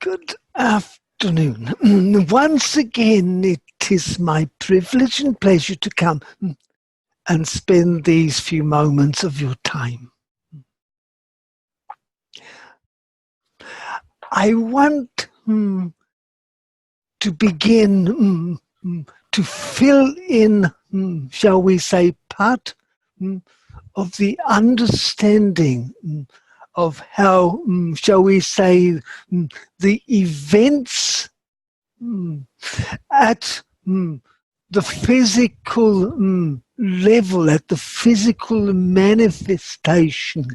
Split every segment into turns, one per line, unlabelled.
Good afternoon. Once again, it is my privilege and pleasure to come and spend these few moments of your time. I want to begin to fill in, shall we say, part of the understanding of how, shall we say, the events at the physical level, at the physical manifestation,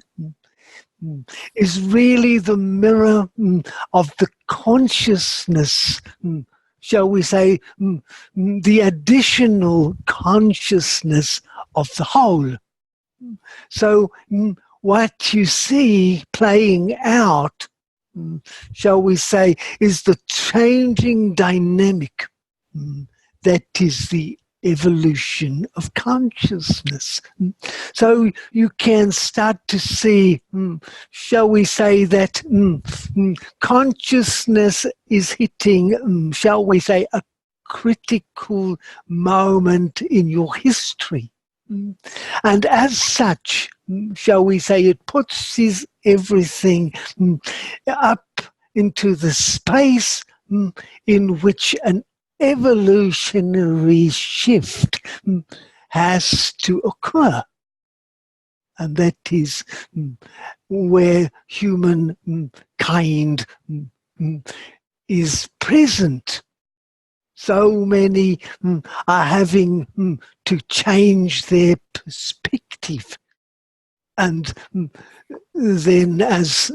is really the mirror of the consciousness, shall we say, the additional consciousness of the whole. So what you see playing out, shall we say, is the changing dynamic that is the evolution of consciousness. So you can start to see, shall we say, that consciousness is hitting, shall we say, a critical moment in your history. And as such, shall we say, it puts everything up into the space in which an evolutionary shift has to occur. And that is where humankind is present. So many are having to change their perspective. And then as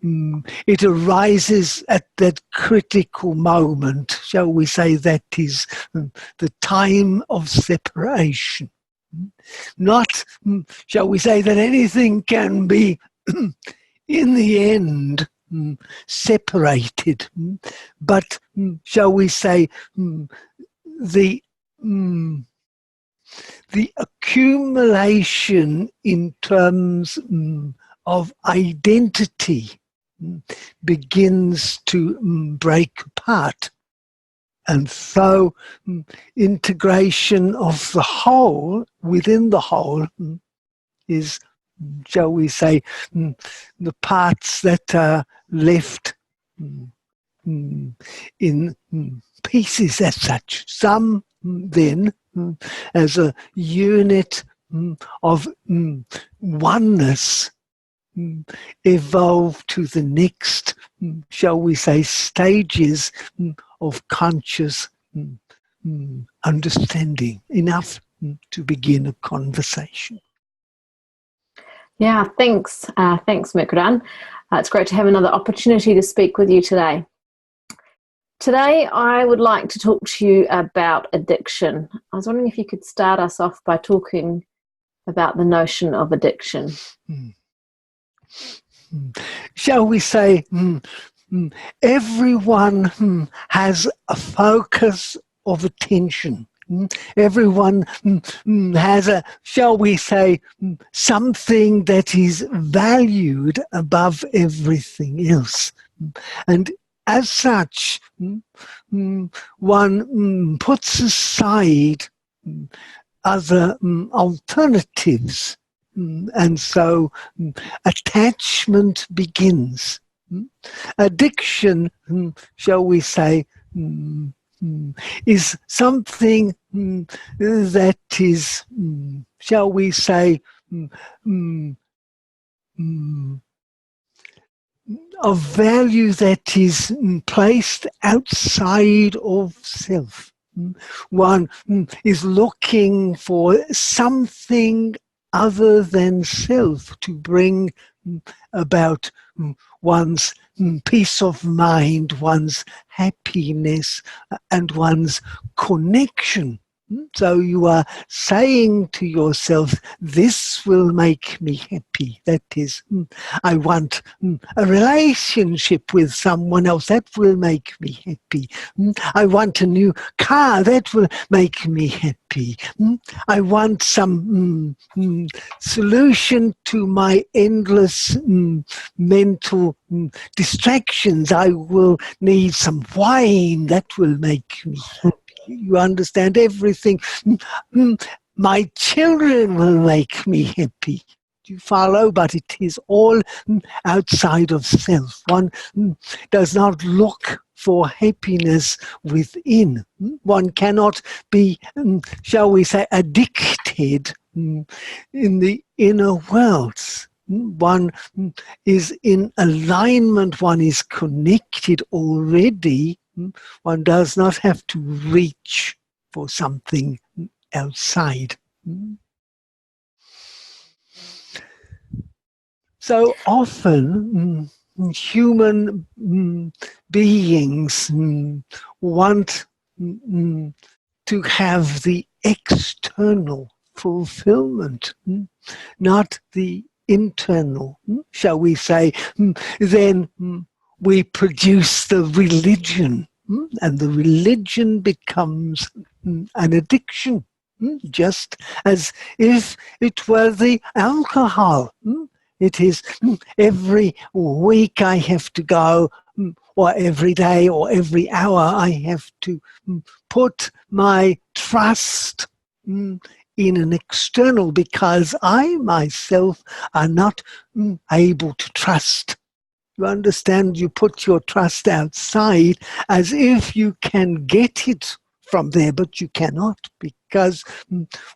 it arises at that critical moment, shall we say, that is the time of separation. Not, shall we say, that anything can be, in the end, separated, but, shall we say, the accumulation in terms of identity begins to break apart. And so integration of the whole within the whole is, shall we say, the parts that are left in pieces as such. Some then, as a unit of oneness, evolve to the next, shall we say, stages of conscious understanding, enough to begin a conversation.
Yeah, thanks. Thanks, Mercredan. It's great to have another opportunity to speak with you today. Today, I would like to talk to you about addiction. I was wondering if you could start us off by talking about the notion of addiction.
Shall we say, everyone has a focus of attention. Everyone has a, shall we say, something that is valued above everything else. And as such, one puts aside other alternatives. And so attachment begins. Addiction, shall we say, is something that is, shall we say, of value that is placed outside of self. One is looking for something other than self to bring about one's peace of mind, one's happiness, and one's connection So you are saying to yourself, this will make me happy. That is, I want a relationship with someone else. That will make me happy. I want a new car. That will make me happy. I want some solution to my endless mental distractions. I will need some wine. That will make me happy. You understand everything. My children will make me happy. You follow? But it is all outside of self. One does not look for happiness within. One cannot be, shall we say, addicted in the inner worlds. One is in alignment, one is connected already. One does not have to reach for something outside. So often human beings want to have the external fulfillment, not the internal, shall we say. Then we produce the religion, and the religion becomes an addiction, just as if it were the alcohol. It is every week I have to go, or every day or every hour I have to put my trust in an external, because I myself are not able to trust. You understand? You put your trust outside as if you can get it from there, but you cannot, because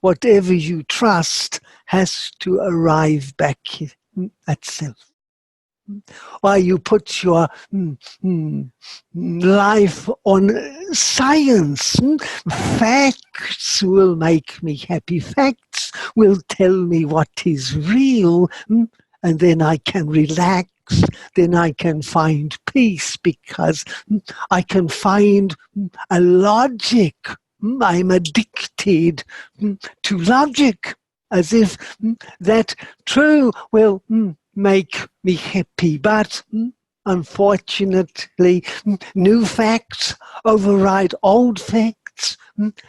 whatever you trust has to arrive back at self. Why you put your life on science. Facts will make me happy. Facts will tell me what is real, and then I can relax. Then I can find peace, because I can find a logic. I'm addicted to logic, as if that true will make me happy. But unfortunately, new facts override old facts,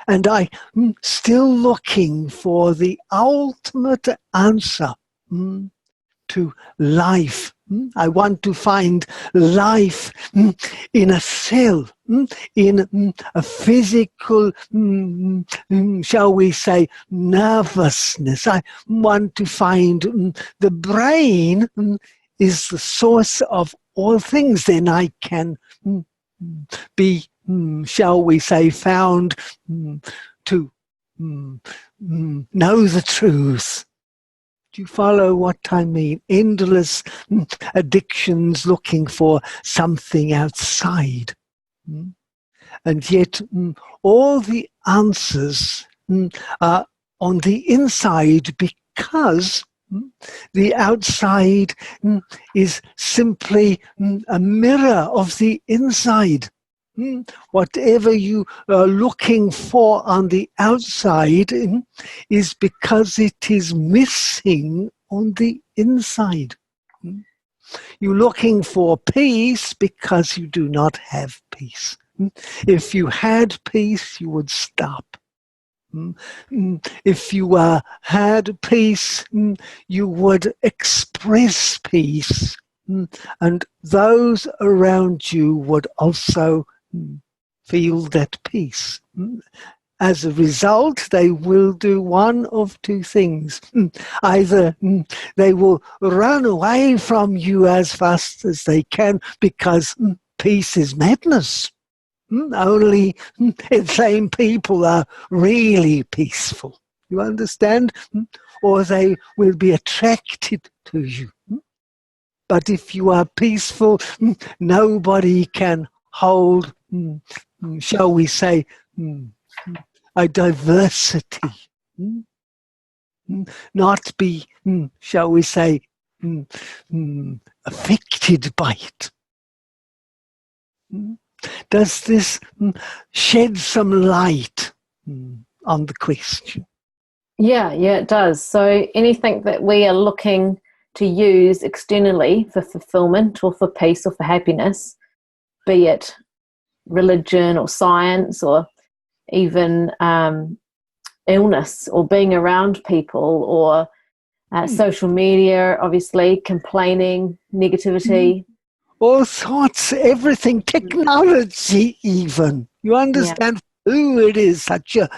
and I'm still looking for the ultimate answer to life. I want to find life in a cell, in a physical, shall we say, nervousness. I want to find the brain is the source of all things. Then I can be, shall we say, found to know the truth. Do you follow what I mean? Endless addictions looking for something outside. And yet all the answers are on the inside, because the outside is simply a mirror of the inside. Whatever you are looking for on the outside is because it is missing on the inside. You're looking for peace because you do not have peace. If you had peace, you would stop. If you had peace, you would express peace. And those around you would also feel that peace. As a result, they will do one of two things. Either they will run away from you as fast as they can, because peace is madness. Only insane people are really peaceful. You understand? Or they will be attracted to you. But if you are peaceful, nobody can hold, shall we say, a diversity. Not be, shall we say, affected by it. Does this shed some light on the question.
Yeah, it does. So anything that we are looking to use externally for fulfillment or for peace or for happiness, be it religion or science or even illness or being around people or social media, obviously, complaining, negativity.
All sorts, everything, technology even. You understand food is such a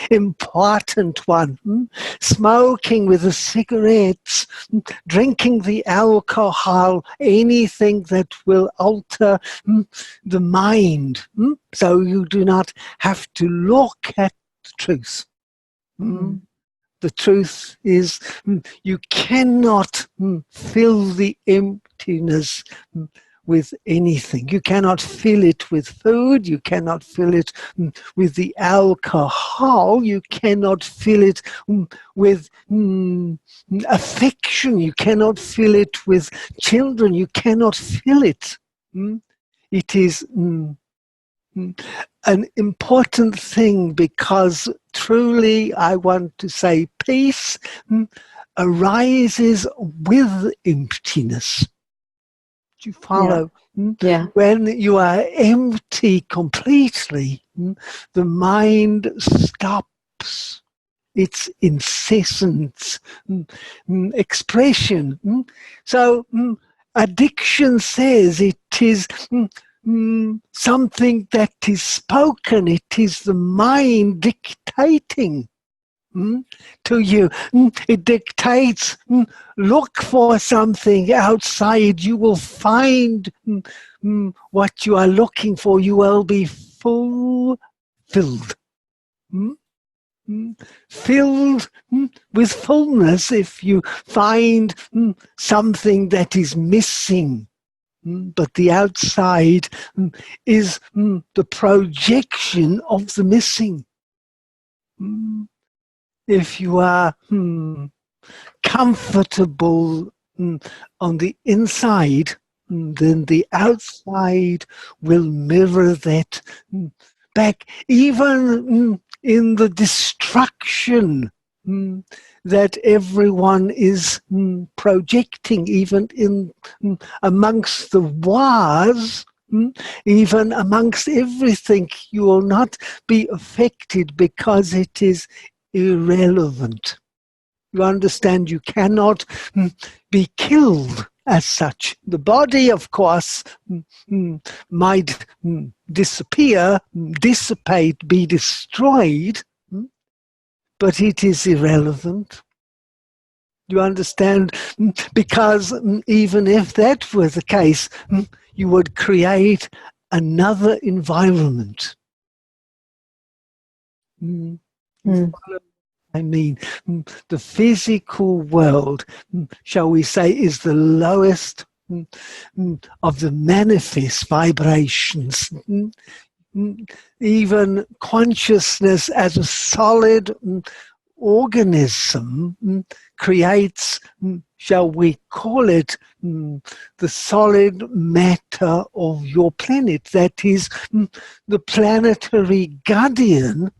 important one. Smoking with the cigarettes, drinking the alcohol, anything that will alter the mind. So you do not have to look at the truth. The truth is you cannot fill the emptiness with anything. You cannot fill it with food. You cannot fill it with the alcohol. You cannot fill it with affection. You cannot fill it with children. You cannot fill it. It is an important thing, because truly I want to say peace arises with emptiness. Do you follow?
Yeah.
When you are empty completely, the mind stops its incessant expression. So addiction says it is something that is spoken. It is the mind dictating to you. It dictates, look for something outside. You will find what you are looking for. You will be fulfilled. Filled with fullness if you find something that is missing. But the outside is the projection of the missing. If you are comfortable on the inside, then the outside will mirror that back, even in the destruction that everyone is projecting, even in amongst the wars, even amongst everything. You will not be affected because it is irrelevant. You understand, you cannot be killed as such. The body, of course, might disappear, dissipate, be destroyed, but it is irrelevant. You understand? Because even if that were the case, you would create another environment. I mean, the physical world, shall we say, is the lowest of the manifest vibrations. Even consciousness as a solid organism creates, shall we call it, the solid matter of your planet. That is, the planetary guardian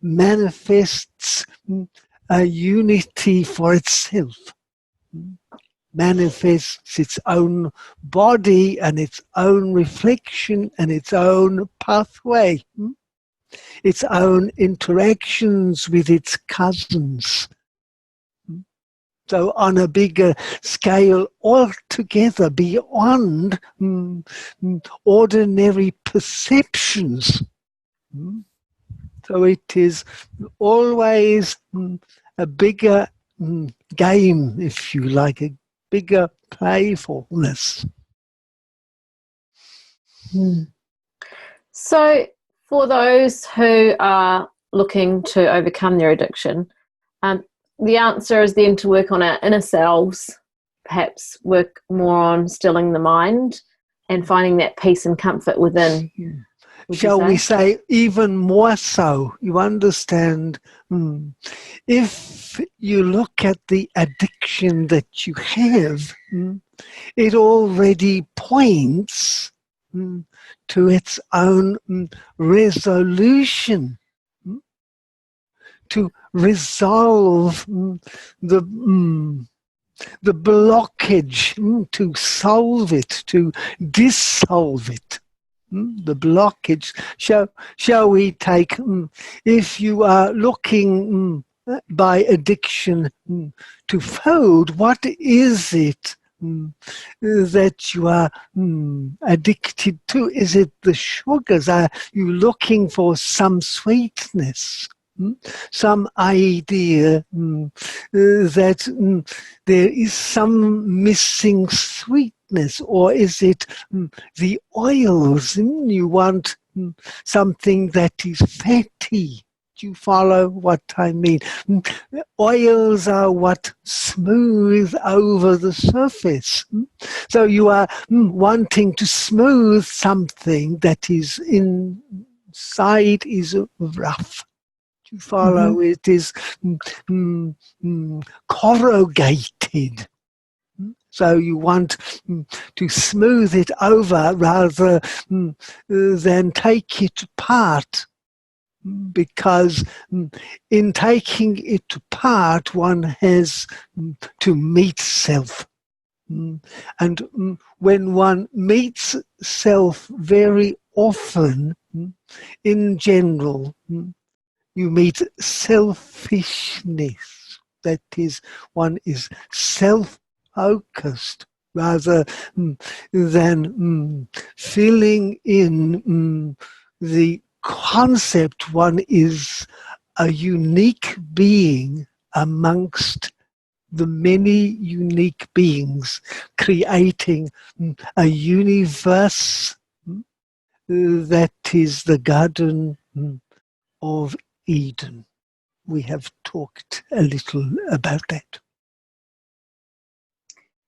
manifests a unity for itself, manifests its own body and its own reflection and its own pathway, its own interactions with its cousins. So on a bigger scale altogether, beyond ordinary perceptions. So it is always a bigger game, if you like, a bigger playfulness.
So for those who are looking to overcome their addiction, the answer is then to work on our inner selves, perhaps work more on stilling the mind and finding that peace and comfort within.
Shall we say even more so? You understand, if you look at the addiction that you have, it already points to its own resolution. to resolve the blockage, to solve it, to dissolve it. The blockage. Shall we take, if you are looking by addiction to food, what is it that you are addicted to? Is it the sugars? Are you looking for some sweetness? Some idea that there is some missing sweetness, or is it the oils? You want something that is fatty. Do you follow what I mean? Oils are what smooth over the surface. So you are wanting to smooth something that is inside is rough. You follow, it is corrugated. So you want to smooth it over rather than take it apart, because in taking it apart one has to meet self. And when one meets self very often, in general, you meet selfishness. That is, one is self-focused rather than filling in the concept one is a unique being amongst the many unique beings, creating a universe that is the Garden of Eden. We have talked a little about that.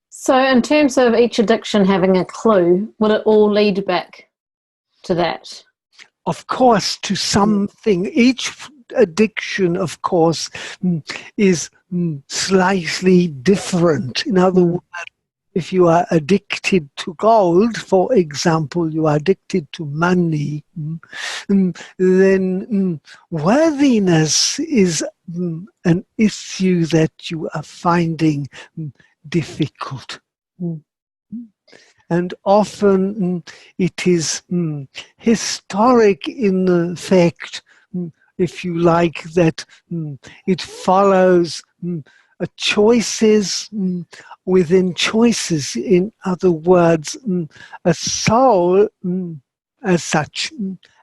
So in terms of each addiction having a clue, will it all lead back to that?
Of course, to something. Each addiction, of course, is slightly different. In other words, if you are addicted to gold, for example, you are addicted to money, then worthiness is an issue that you are finding difficult. And often it is historic in the fact, if you like, that it follows choices within choices. In other words, a soul as such.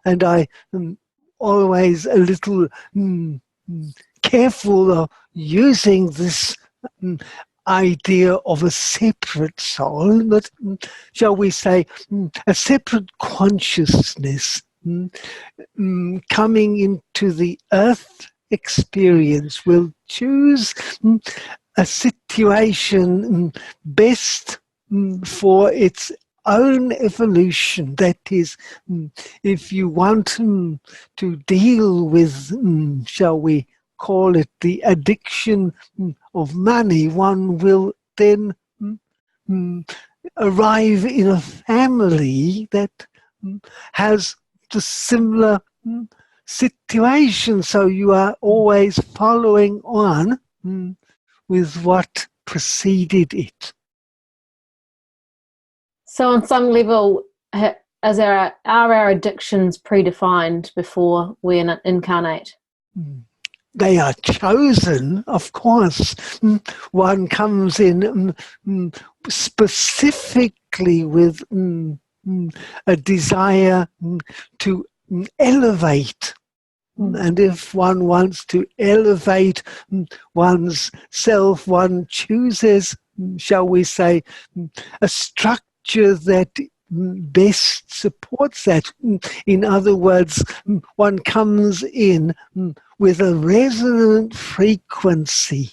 And I am always a little careful of using this idea of a separate soul, but shall we say a separate consciousness coming into the earth experience will choose a situation best for its own evolution. That is, if you want to deal with, shall we call it, the addiction of money, one will then arrive in a family that has the similar situation. So you are always following on with what preceded it.
So on some level, are our addictions predefined before we incarnate?
They are chosen, of course. One comes in specifically with a desire to elevate. And if one wants to elevate one's self, one chooses, shall we say, a structure that best supports that. In other words, one comes in with a resonant frequency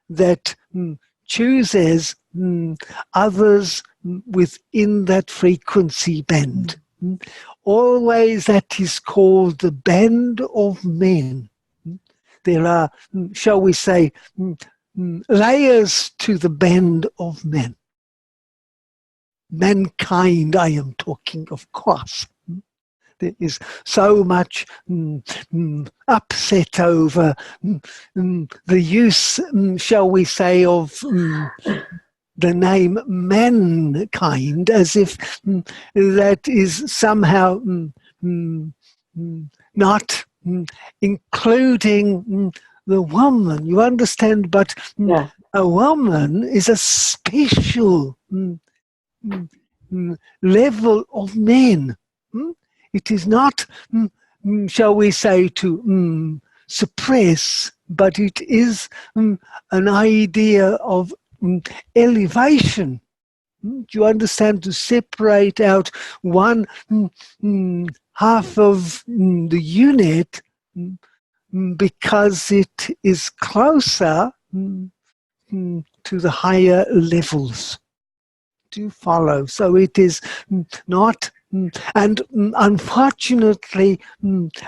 that chooses others within that frequency band. Always that is called the band of men. There are, shall we say, layers to the band of men. Mankind, I am talking, of course. There is so much upset over the use, shall we say, of the name mankind, as if that is somehow not including the woman. You understand? But
Yeah.
a woman is a special level of men. It is not, shall we say, to suppress, but it is an idea of elevation. Do you understand? To separate out one half of the unit because it is closer to the higher levels. Do you follow? So it is not, and unfortunately,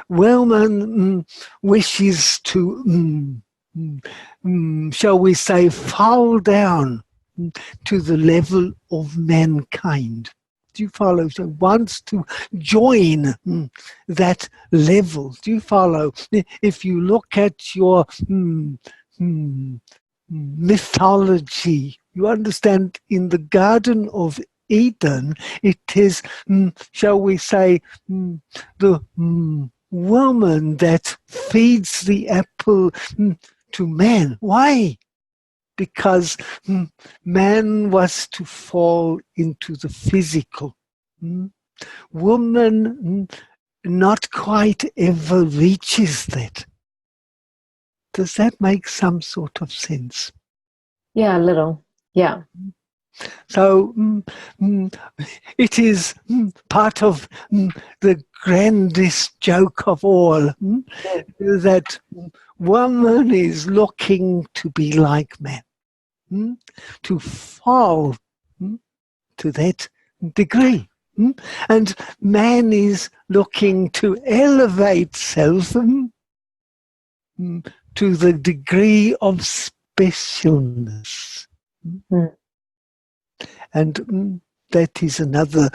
woman wishes to, shall we say, fall down to the level of mankind. Do you follow? So wants to join that level. Do you follow? If you look at your mythology, you understand, in the Garden of Eden, it is, shall we say, the woman that feeds the apple to man. Why? Because man was to fall into the physical. Woman not quite ever reaches that. Does that make some sort of sense?
Yeah, a little. Yeah.
So it is part of the grandest joke of all that woman is looking to be like man, to fall to that degree. And man is looking to elevate self to the degree of specialness. And that is another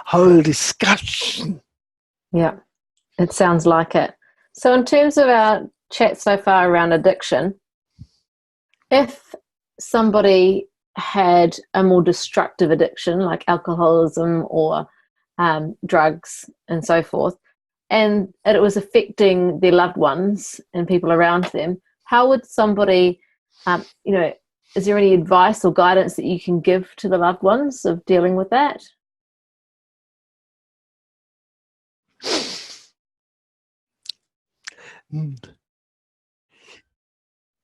whole discussion.
Yeah, it sounds like it. So in terms of our chat so far around addiction, if somebody had a more destructive addiction like alcoholism or drugs and so forth, and it was affecting their loved ones and people around them, how would somebody, is there any advice or guidance that you can give to the loved ones of dealing with that?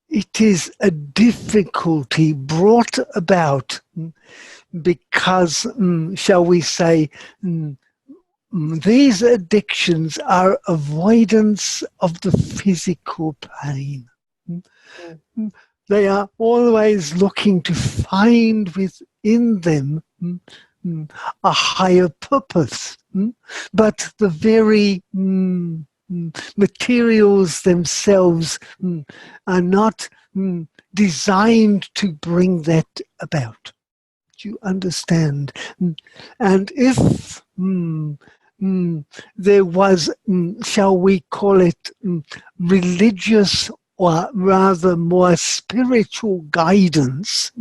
It is a difficulty brought about because, shall we say, these addictions are avoidance of the physical pain. They are always looking to find within them a higher purpose. But the very materials themselves are not designed to bring that about. Do you understand? And if there was, shall we call it, religious or rather more spiritual guidance,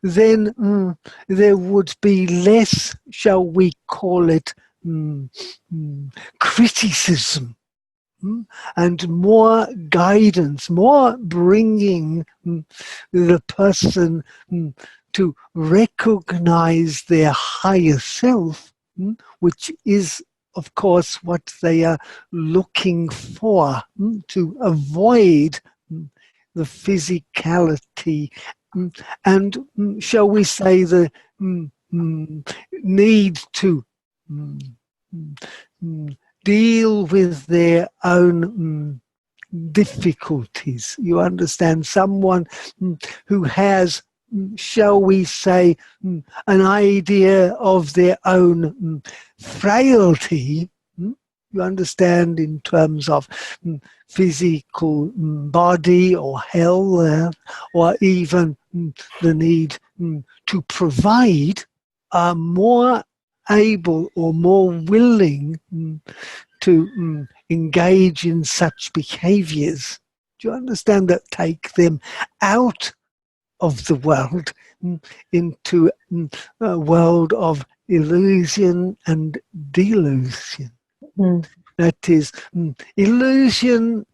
then there would be less, shall we call it, criticism, and more guidance, more bringing the person to recognize their higher self, which is, of course, what they are looking for, to avoid the physicality and, shall we say, the need to deal with their own difficulties. You understand? Someone who has, shall we say, an idea of their own frailty, you understand, in terms of physical body or health, or even the need to provide, are more able or more willing to engage in such behaviors. Do you understand that? Take them out of the world into a world of illusion and delusion. That is, illusion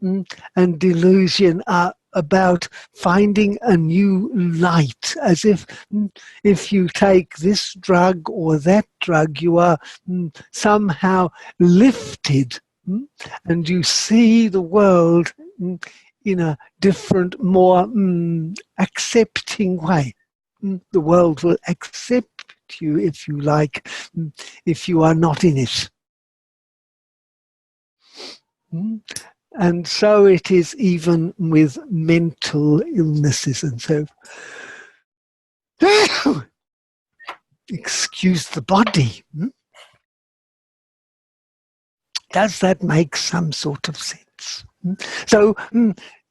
and delusion are about finding a new light, as if you take this drug or that drug, you are somehow lifted and you see the world in a different, more accepting way. The world will accept you, if you like, if you are not in it. And so it is even with mental illnesses and so. Excuse the body. Does that make some sort of sense? So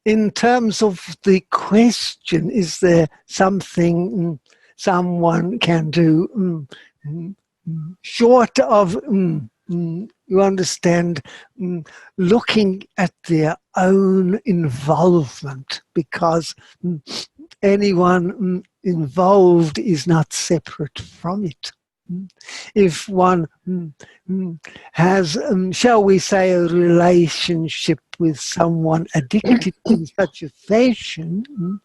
in terms of the question, is there something someone can do short of, you understand, looking at their own involvement, because anyone involved is not separate from it. If one has, shall we say, a relationship with someone addicted in such a fashion,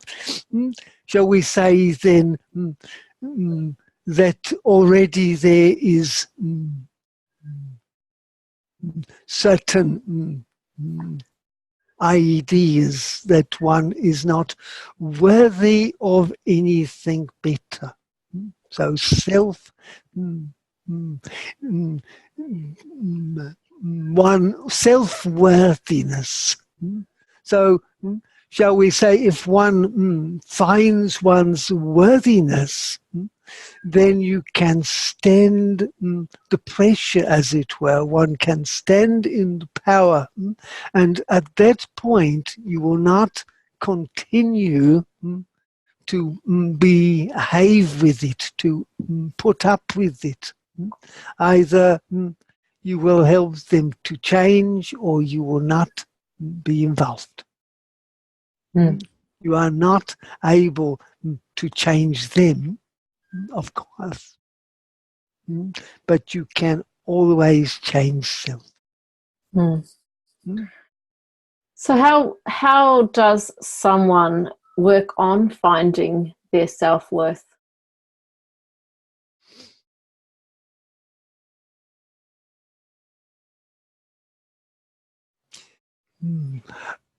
shall we say then that already there is certain ideas that one is not worthy of anything better. So self-worthiness. So shall we say, if one finds one's worthiness, then you can stand the pressure, as it were. One can stand in the power. And at that point, you will not continue to behave with it, to put up with it. Either you will help them to change, or you will not be involved. You are not able to change them, of course, but you can always change self.
So how does someone work on finding their self-worth?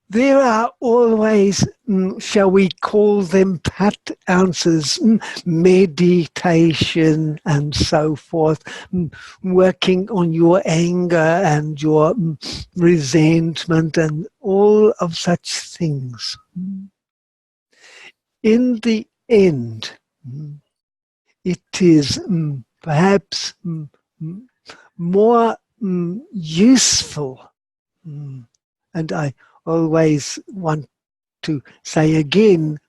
There are always, shall we call them pat answers, meditation and so forth, working on your anger and your resentment and all of such things. In the end, it is perhaps more useful, and I always want to say again,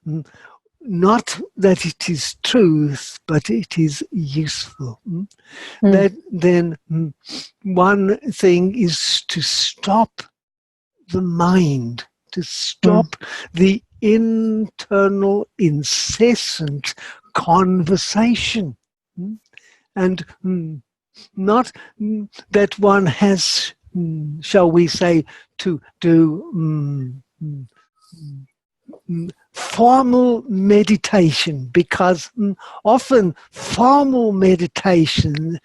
not that it is truth, but it is useful. That then one thing is to stop the mind, to stop the internal incessant conversation, and not that one has, shall we say, to do formal meditation, because often formal meditation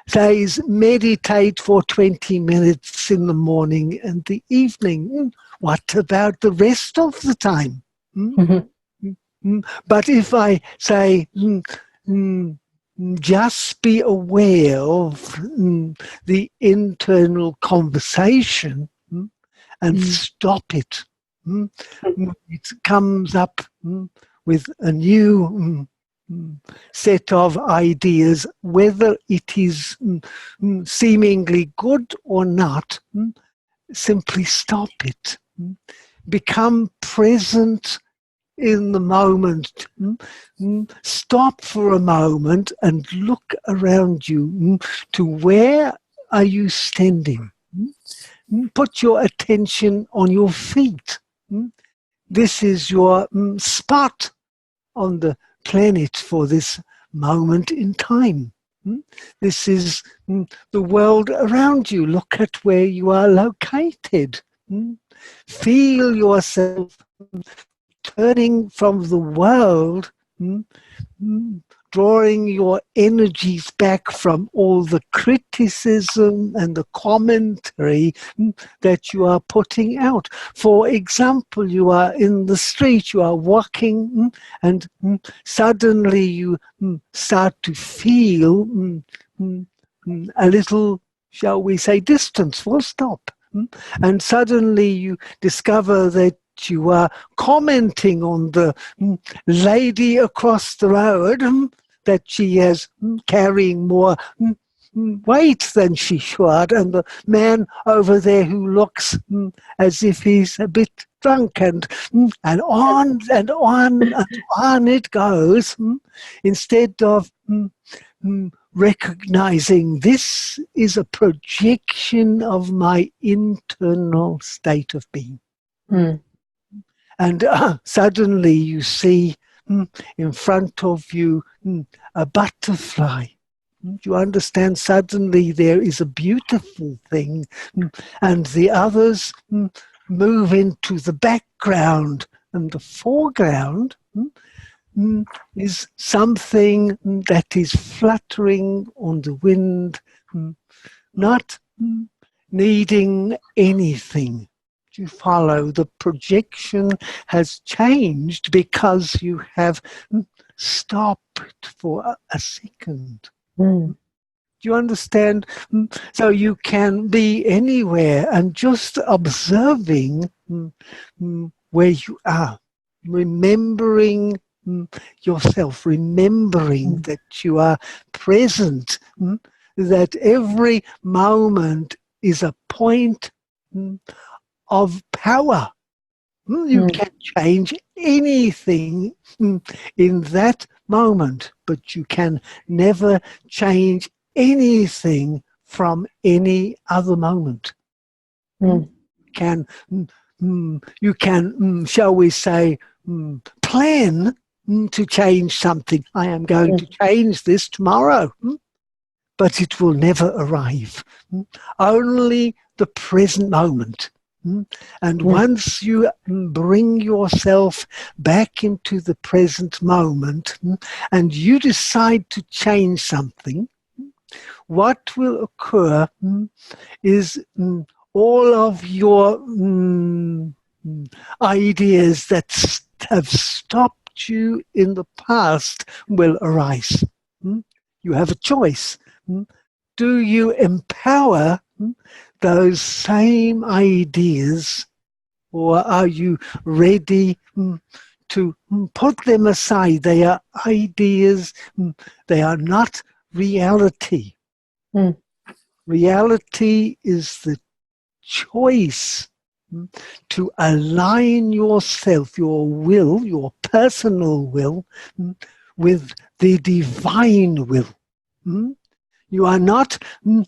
says meditate for 20 minutes in the morning and the evening. What about the rest of the time? But if I say just be aware of the internal conversation and stop it. It comes up with a new set of ideas, whether it is seemingly good or not. Simply stop it. Become present in the moment. Stop for a moment and look around you to where are you standing. Put your attention on your feet. This is your spot on the planet for this moment in time. This is the world around you. Look at where you are located. Feel yourself turning from the world, drawing your energies back from all the criticism and the commentary that you are putting out. For example, you are in the street, you are walking, and suddenly you start to feel a little, shall we say, distance, full stop. And suddenly you discover that you are commenting on the lady across the road, that she is carrying more weight than she should, and the man over there who looks as if he's a bit drunk, and on and on and on it goes, instead of recognizing this is a projection of my internal state of being. And suddenly you see in front of you a butterfly. You understand, suddenly there is a beautiful thing, and the others move into the background, and the foreground is something that is fluttering on the wind, not needing anything. You follow, the projection has changed because you have stopped for a second. Do you understand? So you can be anywhere and just observing where you are, remembering yourself, remembering that you are present, that every moment is a point of power. You can change anything in that moment, but you can never change anything from any other moment. You can, shall we say, plan to change something. I am going to change this tomorrow, but it will never arrive. Only the present moment. And once you bring yourself back into the present moment and you decide to change something, what will occur is all of your ideas that have stopped you in the past will arise. You have a choice. Do you empower those same ideas, or are you ready to put them aside? They are ideas, they are not reality. Reality is the choice to align yourself, your will, your personal will, with the divine will. You are not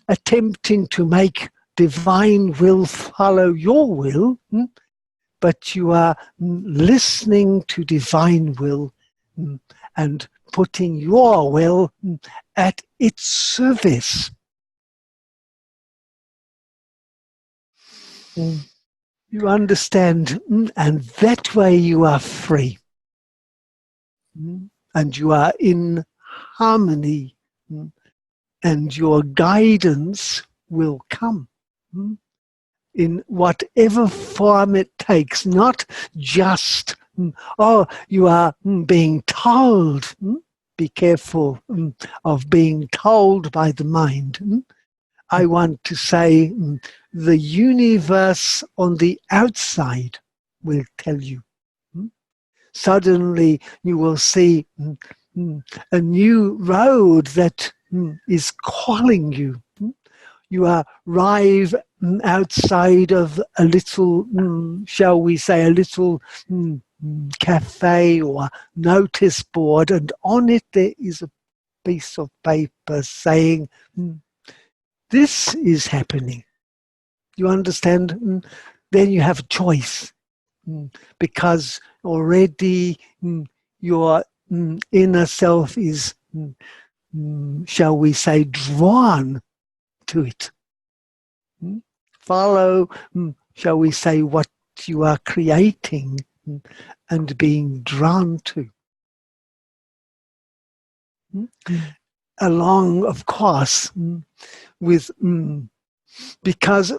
attempting to make divine will follow your will, but you are listening to divine will and putting your will at its service. You understand, and that way you are free, and you are in harmony, and your guidance will come in whatever form it takes, not just, you are being told. Be careful of being told by the mind. I want to say the universe on the outside will tell you. Suddenly you will see a new road that is calling you. You arrive outside of a little, shall we say, a little cafe or notice board, and on it there is a piece of paper saying, this is happening. You understand? Then you have a choice, because already your inner self is, shall we say, drawn to it. Follow, shall we say, what you are creating and being drawn to. Along, of course, with, because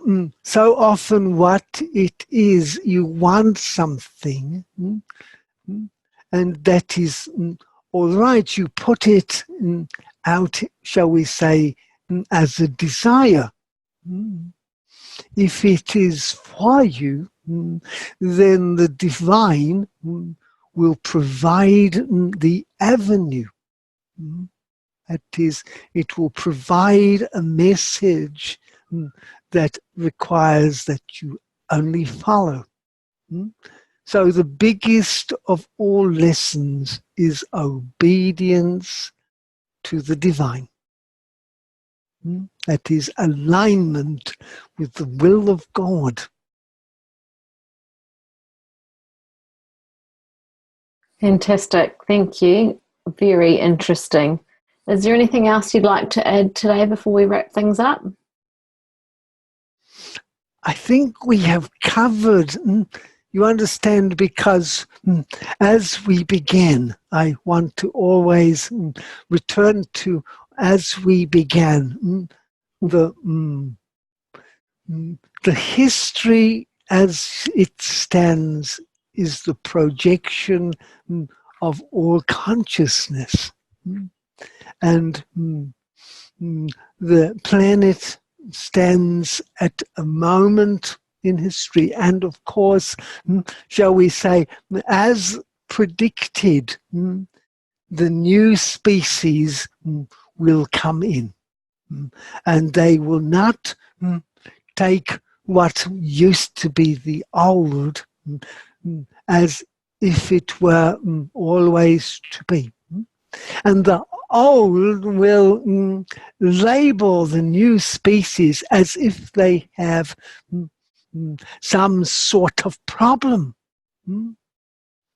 so often what it is, you want something, and that is all right, you put it out, shall we say, as a desire. If it is for you, then the divine will provide the avenue. That is, it will provide a message that requires that you only follow. So the biggest of all lessons is obedience to the divine. That is alignment with the will of God.
Fantastic. Thank you. Very interesting. Is there anything else you'd like to add today before we wrap things up?
I think we have covered, you understand, because as we began, I want to always return to as we began, the history as it stands is the projection of all consciousness. And the planet stands at a moment in history, and of course, shall we say, as predicted, the new species will come in, and they will not take what used to be the old as if it were always to be. And the old will label the new species as if they have some sort of problem.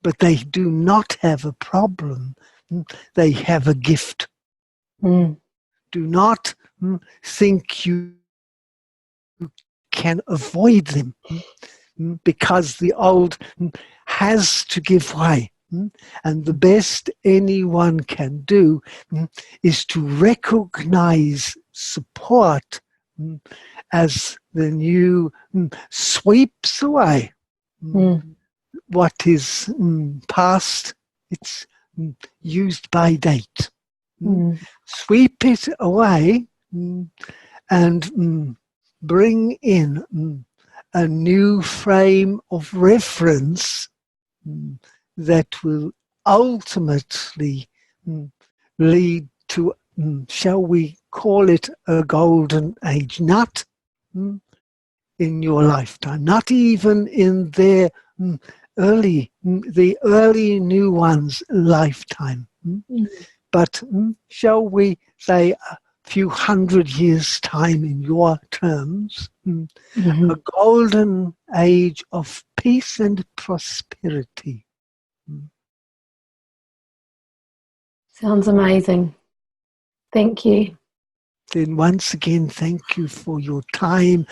But they do not have a problem. They have a gift. Do not think you can avoid them, because the old has to give way. And the best anyone can do is to recognize support as the new sweeps away what is past. It's used by date. Sweep it away and bring in a new frame of reference that will ultimately lead to, shall we call it, a golden age. Not in your lifetime, not even in their the early new one's lifetime, but shall we say a few 100 years' time in your terms, a golden age of peace and prosperity.
Sounds amazing. Thank you.
Then once again, thank you for your time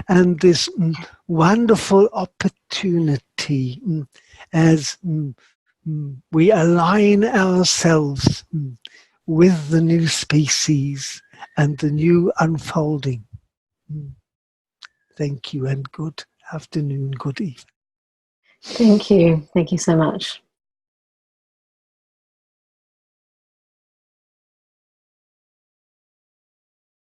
and this wonderful opportunity as we align ourselves with the new species and the new unfolding. Thank you, and good afternoon, good evening.
Thank you. Thank you so much.